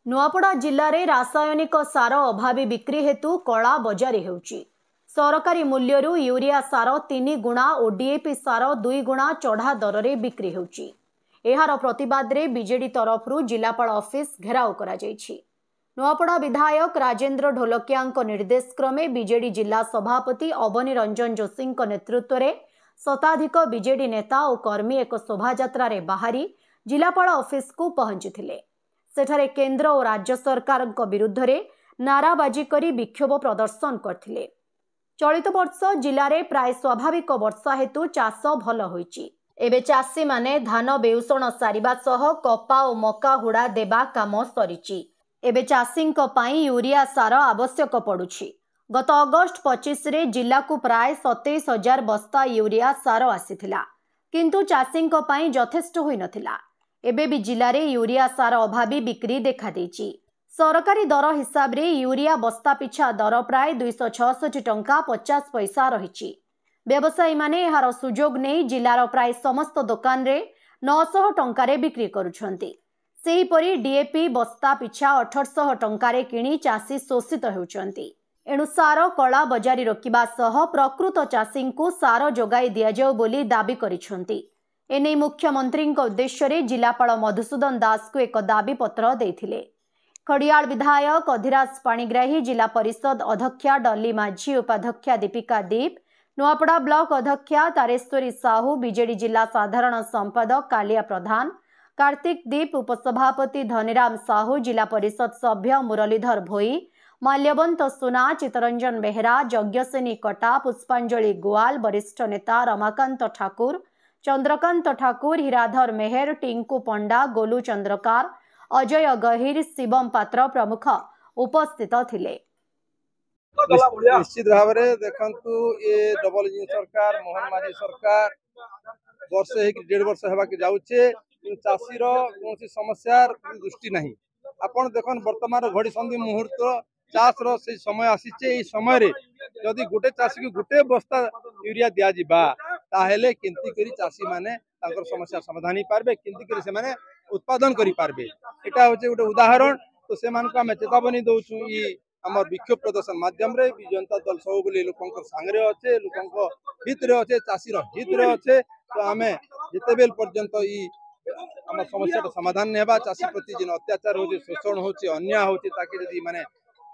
नुआपड़ा जिले में रासायनिक सार अभावी बिक्री हेतु कला बजारी होउची। सरकारी मूल्यरू यूरिया सार 3 गुणा और डीएपी सार 2 गुणा चढ़ा दर में बिक्री होउची। एहार प्रतिवाद रे बीजेडी तरफरू जिलापाल ऑफिस घेराव करा जायछि। नुआपड़ा विधायक राजेंद्र ढोलकिया निर्देश क्रमे बीजेडी जिला सभापति अवनी रंजन जोशी नेतृत्व में शताधिक बीजेडी नेता और कर्मी एक शोभायात्रा रे बाहरी जिलापाल ऑफिस को पहुंची। सेठारे केंद्र और राज्य सरकार विरुद्ध रे नाराबाजी करी विक्षोभ प्रदर्शन करथिले। चलित वर्ष जिले में प्राय स्वाभाविक वर्षा हेतु चाष भल होईची। एबे चाषी माने धान बेउषण सारिबा सह कपा और मका हुड़ा देबा काम सरीची। एबे चाषींक पई यूरिया सार आवश्यक पड़ुछि। गत अगस्ट 25 रे जिला को प्राय 27,000 बस्ता यूरिया सार आसीथिला, किंतु चाषींक पई यथेष्ट होई नथिला। एबे भी जिले में यूरिया सार अभावी बिक्री देखा देछि। सरकारी दर हिसाब रे यूरिया बस्ता पिछा दर प्राय 266 टंका 50 पैसा रही। व्यवसायी माने एहार सुजोग नहीं जिलार प्राय समस्त दुकान रे 900 टंकारे बिक्री करुछंती। सेहीपरि डीएपी बस्ता पिछा 1800 टंकारे किणी चाषी शोषित होउछंती। एणु सार कला बजारी रोकिबा सह प्रकृत चाषी को सार जोगाई दिया जाऊ बोली दाबी करिछंती। एने मुख्यमंत्री उद्देश्य रे जिलापाल मधुसूदन दास को एक दाबी पत्र देथिले। खड़ियाल विधायक अधिराज पाणिग्राही, जिला परिषद अध्यक्षा डली माझी, उपाध्यक्षा दीपिका दीप, नुआपड़ा ब्लॉक अध्यक्षा तारेश्वरी साहू, बीजेडी जिला साधारण संपादक कालिया प्रधान, कार्तिक दीप, उपसभापति धनीराम साहू, जिला परिषद सभ्य मुरलीधर भोई, माल्यवंत सुना, चितरंजन बेहरा, यज्ञसेनी कटा, पुष्पांजलि गुआल, वरिष्ठ नेता रमाकांत ठाकुर, चंद्रकांत ठाकुर, हिराधर मेहर, टिंकू पंडा, गोलू चंद्रकार, अजय गहिर, शिवम पात्र प्रमुख उपस्थित थिले। निश्चित भाव में देखु ये डबल इंजिन सरकार मोहन माझी सरकार वर्षे 1.5 वर्ष होगा जाऊे चाषीर कौन समस्यार दृष्टि नहीं। आपन देखन वर्तमान घड़ी संधि मुहूर्त चाष से समय आसी समय जदि गोटे चाषी को गोटे बस्ता यूरिया दिया ताहेले केंती करी चाषी माने तांकर समस्या समाधान ही पारबे, केंती करी से माने उत्पादन करी पारबे। एटा होचे गोटे उदाहरण। तो से मानक आमे चेतावनी दउछु ई हमर विक्षोभ प्रदर्शन माध्यम रे जनता दल सब बोली लोकंकर संगरे अच्छे, लोकंक हित रे अच्छे, चाषीर हित रे अच्छे। तो आमे जेतेबेल पर्यंत ई हमर समस्या समाधान नहीं हेबा, चाषी प्रति जिन अत्याचार होचे, शोषण होचे, अन्याय होचे, ताकि यदि माने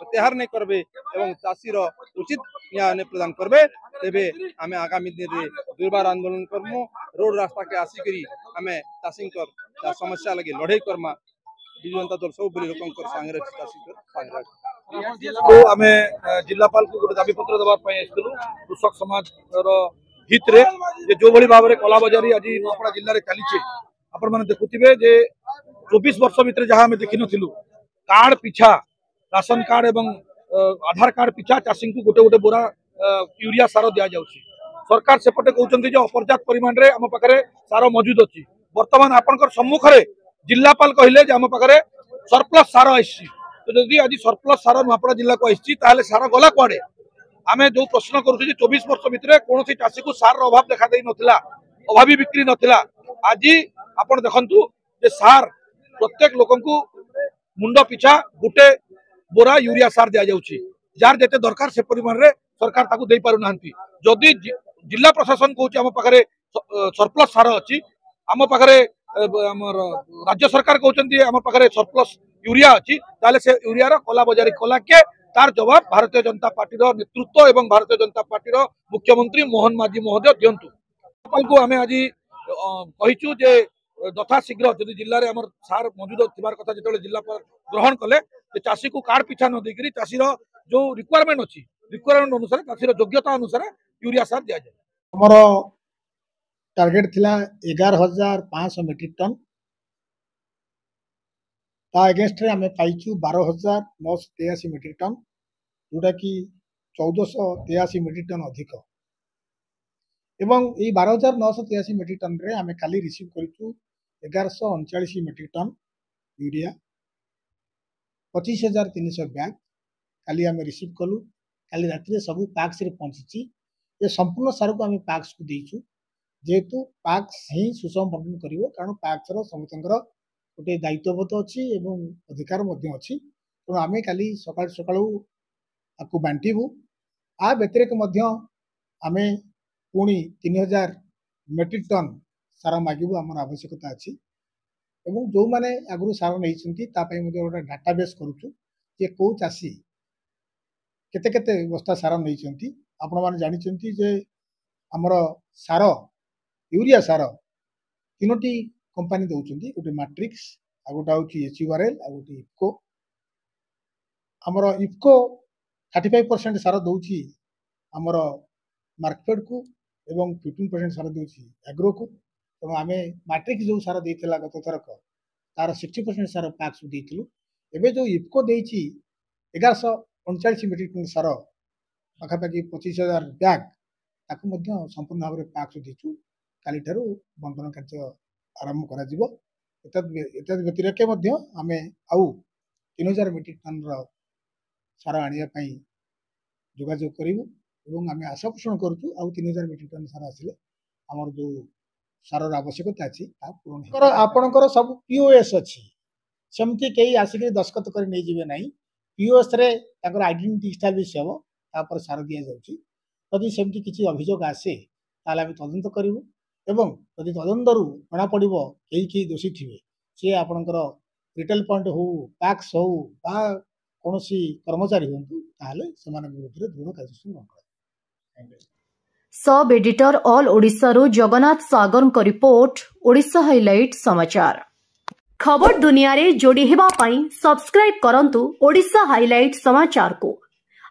प्रत्याहार नहीं करबे एवं चाषीर उचित न्याय नहीं प्रदान करबे तेबे आमे आगामी दिन रे दुर्बार आंदोलन करमु। रोड रास्ता के आसिकरी आमे चाषींकर समस्या लगे लड़ाई करमा। विजु जनता दल सब बोली लोकंकर संगरे चाषीकर संगरे तो आमे जिलापाल को गोटे दाबी पत्र देबा पई आइतलु। कृषक समाज हित रे जे जो भली भाव रे कला बजारी आज नुआपड़ा जिल्ला रे चलीचे। आपण माने देखुथिबे जे 24 वर्ष भीतर जहां हमें देखि नथिलु कार्ड पिछा राशन कार्ड एवं आधार कार्ड पिछा चाषी को गोटे गोटे बोरा यूरिया सार दिया जाउछि। सरकार सेपटे कहउछन्ति जे अपर्याप्त परिमाण रे हम पाखरे सार मौजूद अछि। वर्तमान आपनकर सम्मुख रे जिलापाल कहिले जे हम पाखरे सरप्लस सार आइछि। तो जदि आज सरप्लस सार नुआपड़ा जिला को आइछि ताले सार गला कुआडे। आमे जो प्रश्न करूछु जे 24 वर्ष भितरे कोनोसी चाषी को सार अभाव देखा देई नथिला, अभावी बिक्री नथिला। आज आपण देखंतु जे सार प्रत्येक लोकंकु मुंड पिछा गुटे बोरा यूरिया सार दिया जाउछि। जार जेते दरकार से परिमाण रे सरकार ताकू देई पारु नांती। जदि जिला प्रशासन कहउछि हम पाखरे सरप्लस सार अछि, हम पाखरे हमर राज्य सरकार कहउछन्ती हम पाखरे सरप्लस यूरिया अछि, ताले से यूरिया रो कला बजारी कला के तार जवाब भारतीय जनता पार्टी रो नेतृत्व एवं भारतीय जनता पार्टी रो मुख्यमंत्री मोहन माझी महोदय दियंतु। को आमे आज कहिछु जे यथा शीघ्र जदि जिल्ला रे हमर सार मौजूद थिबार कथा जेतले जिल्ला पर ग्रहण कले जे चाषी को कार्ड पिछा न देकरी चाषीर जो रिक्वायरमेंट अछि रिक्वायरमेंट अनुसार चाषीर योग्यता अनुसार यूरिया सार दिया जाय। हमर टार्गेट थिला 11,500 मेट्रिक टन। ता अगेंस्ट रे हमें पाइछु 12,983 मेट्रिक टन, जोटा कि 1,483 मेट्रिक टन अधिक। एवं ये 12,983 मेट्रिक टन रे हमें खाली रिसीव करिछु 1139 मेट्रिक टन यूरिया, 25,300 बैग खाली हमें रिसीव कलु। खाली रात्रि सब पैक्स रे पहुंची। ये संपूर्ण सार को हमें पैक्स को देइछु, जेहेतु पैक्स ही सुषम बंटन करिवो, कारण पैक्स रो समतंकर गोटे दायित्वबोध अच्छी एवं अधिकार अच्छी तेणु आम काली सका सका आपको बांटबू आ व्यतिरिक आम पुणी 3000 मेट्रिक टन सार मागू आम आवश्यकता अच्छी एवं जो मैंने आगु सार नहीं गोटे डाटाबेस करुचु जे कौ चाषी केते केते बस्ता सार नहीं आपण मैंने जानते जे आमर सार यूरिया सार 3टी कंपनी दौरान गोटे मैट्रिक्स आ गोटे हूँ HURL आ गोटे इफ्को आमर इफ्को 35% सार दौची आमर मार्केट को एवं 15% सार दौची एग्रो को तेणु आम मैट्रिक्स जो सार देता गत थरक तार 60% सार पैक्स देलु एवं जो इफ्को देती 1139 मेट्रिक टन सार पाखापाखि 25,000 बैग ताकू संपूर्ण भाव में पैक्स देचु काली ठारू बंटन कार्य आरंभ कर व्यतिरेक आम आउ 3000 मेट्रिक टन सार आने जोगाजोग करूँ आम आशा पोषण करुँ आउ 3000 मेट्रिक टन सार आसिले आमर जो सार आवश्यकता अच्छी पूर्ण आपणकर सब POS अच्छी सेमती कई आसिक दस्खत कर नहीं जीवे ना POS रे आइडेंटिटी इस्टाब्लिश हे तापर सार दि जाऊँगी जदि सेमती किसी अभियोग आसे ताले आम तदंत करूँ एवं जदि तदंतरू जना पड़ कई दोषी थे सी आपणकर रिटेल पॉइंट हो पैक्स हो कौन कर्मचारी हूँ से विरुद्ध दृढ़ कार्यानुष्ठान ग्रहण करें। सब एडिटर ऑल ओडिशा रु जगन्नाथ सागर को रिपोर्ट ओडिशा हाइलाइट समाचार खबर दुनिया रे जोड़ी हेबा पई सब्सक्राइब करंतु ओडिशा हाइलाइट समाचार को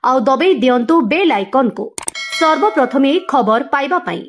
आउ दबे दियंतु बेल आइकन को सर्वप्रथमे खबर पाइबा पई।